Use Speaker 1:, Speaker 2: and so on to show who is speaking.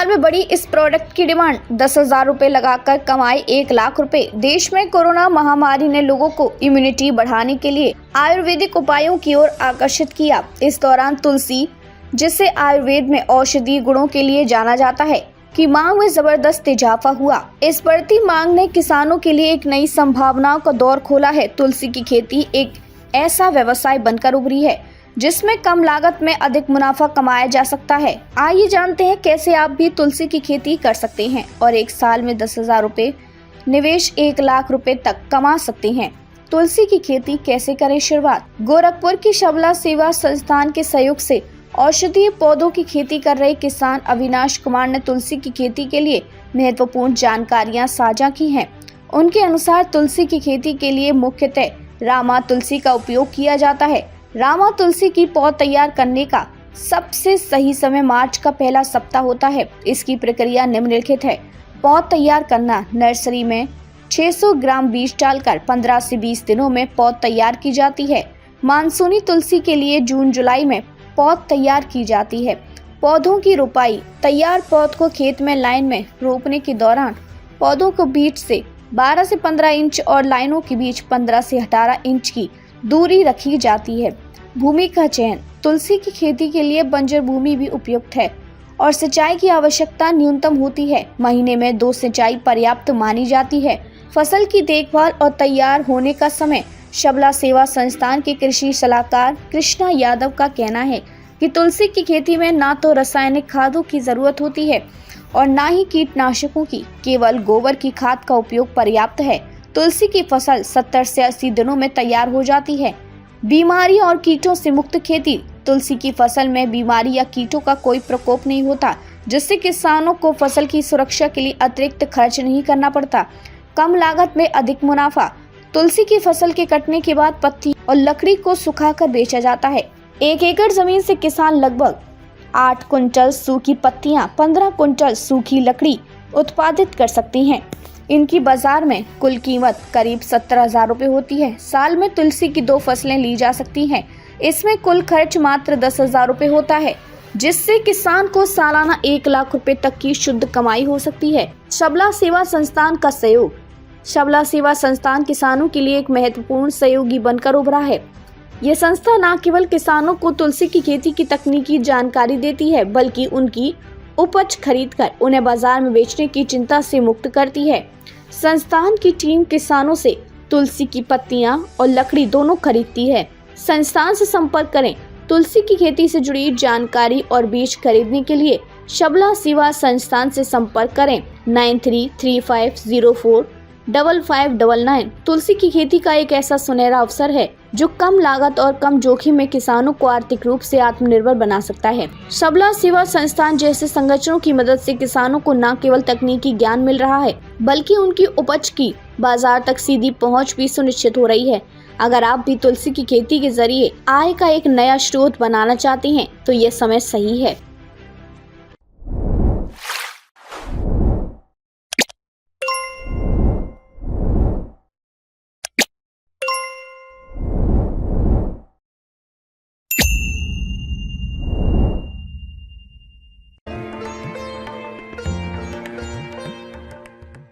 Speaker 1: बाजार में बढ़ी इस प्रोडक्ट की डिमांड। 10,000 रुपए लगाकर कमाए 1 लाख रुपए। देश में कोरोना महामारी ने लोगों को इम्यूनिटी बढ़ाने के लिए आयुर्वेदिक उपायों की ओर आकर्षित किया। इस दौरान तुलसी, जिसे आयुर्वेद में औषधीय गुणों के लिए जाना जाता है, की मांग में जबरदस्त इजाफा हुआ। इस बढ़ती मांग ने किसानों के लिए एक नई संभावनाओं का दौर खोला है। तुलसी की खेती एक ऐसा व्यवसाय बनकर उभरी है जिसमें कम लागत में अधिक मुनाफा कमाया जा सकता है। आइए जानते हैं कैसे आप भी तुलसी की खेती कर सकते हैं और एक साल में 10,000 रुपए निवेश 1 लाख रुपए तक कमा सकते हैं। तुलसी की खेती कैसे करें शुरुआत। गोरखपुर की शबला सेवा संस्थान के सहयोग से औषधीय पौधों की खेती कर रहे किसान अविनाश कुमार ने तुलसी की खेती के लिए महत्वपूर्ण जानकारियां साझा की हैं। उनके अनुसार तुलसी की खेती के लिए मुख्यतः रामा तुलसी का उपयोग किया जाता है। रामा तुलसी की पौध तैयार करने का सबसे सही समय मार्च का पहला सप्ताह होता है। इसकी प्रक्रिया निम्नलिखित है। पौध तैयार करना। नर्सरी में 600 ग्राम बीज डालकर 15 से 20 दिनों में पौध तैयार की जाती है। मानसूनी तुलसी के लिए जून जुलाई में पौध तैयार की जाती है। पौधों की रोपाई। तैयार पौध को खेत में लाइन में रोपने के दौरान पौधों को बीच से 12 से 15 इंच और लाइनों के बीच 15 से 18 इंच की दूरी रखी जाती है। भूमि का चयन। तुलसी की खेती के लिए बंजर भूमि भी उपयुक्त है और सिंचाई की आवश्यकता न्यूनतम होती है। महीने में 2 सिंचाई पर्याप्त मानी जाती है। फसल की देखभाल और तैयार होने का समय। शबला सेवा संस्थान के कृषि सलाहकार कृष्णा यादव का कहना है कि तुलसी की खेती में ना तो रासायनिक खादों की जरूरत होती है और ना ही कीटनाशकों की, केवल गोबर की खाद का उपयोग पर्याप्त है। तुलसी की फसल 70 से 80 दिनों में तैयार हो जाती है। बीमारी और कीटों से मुक्त खेती। तुलसी की फसल में बीमारी या कीटों का कोई प्रकोप नहीं होता, जिससे किसानों को फसल की सुरक्षा के लिए अतिरिक्त खर्च नहीं करना पड़ता। कम लागत में अधिक मुनाफा। तुलसी की फसल के कटने के बाद पत्ती और लकड़ी को सुखाकर बेचा जाता है। 1 एकड़ जमीन से किसान लगभग 8 कुंटल सूखी पत्तियां, 15 कुंटल सूखी लकड़ी उत्पादित कर सकती हैं। इनकी बाजार में कुल कीमत करीब 17,000 रुपए होती है। साल में तुलसी की 2 फसलें ली जा सकती हैं। इसमें कुल खर्च मात्र 10,000 रुपए होता है, जिससे किसान को सालाना 1 लाख रुपए तक की शुद्ध कमाई हो सकती है। शबला सेवा संस्थान का सहयोग। शबला सेवा संस्थान किसानों के लिए एक महत्वपूर्ण सहयोगी बनकर उभरा है। ये संस्था न केवल किसानों को तुलसी की खेती की तकनीकी जानकारी देती है, बल्कि उनकी उपज खरीदकर उन्हें बाजार में बेचने की चिंता से मुक्त करती है। संस्थान की टीम किसानों से तुलसी की पत्तियां और लकड़ी दोनों खरीदती है। संस्थान से संपर्क करें। तुलसी की खेती से जुड़ी जानकारी और बीज खरीदने के लिए शबला सेवा संस्थान से संपर्क करें। 9335045599। तुलसी की खेती का एक ऐसा सुनहरा अवसर है जो कम लागत और कम जोखिम में किसानों को आर्थिक रूप से आत्मनिर्भर बना सकता है। शबला सेवा संस्थान जैसे संगठनों की मदद से किसानों को न केवल तकनीकी ज्ञान मिल रहा है, बल्कि उनकी उपज की बाजार तक सीधी पहुंच भी सुनिश्चित हो रही है। अगर आप भी तुलसी की खेती के जरिए आय का एक नया स्रोत बनाना चाहते हैं तो ये समय सही है।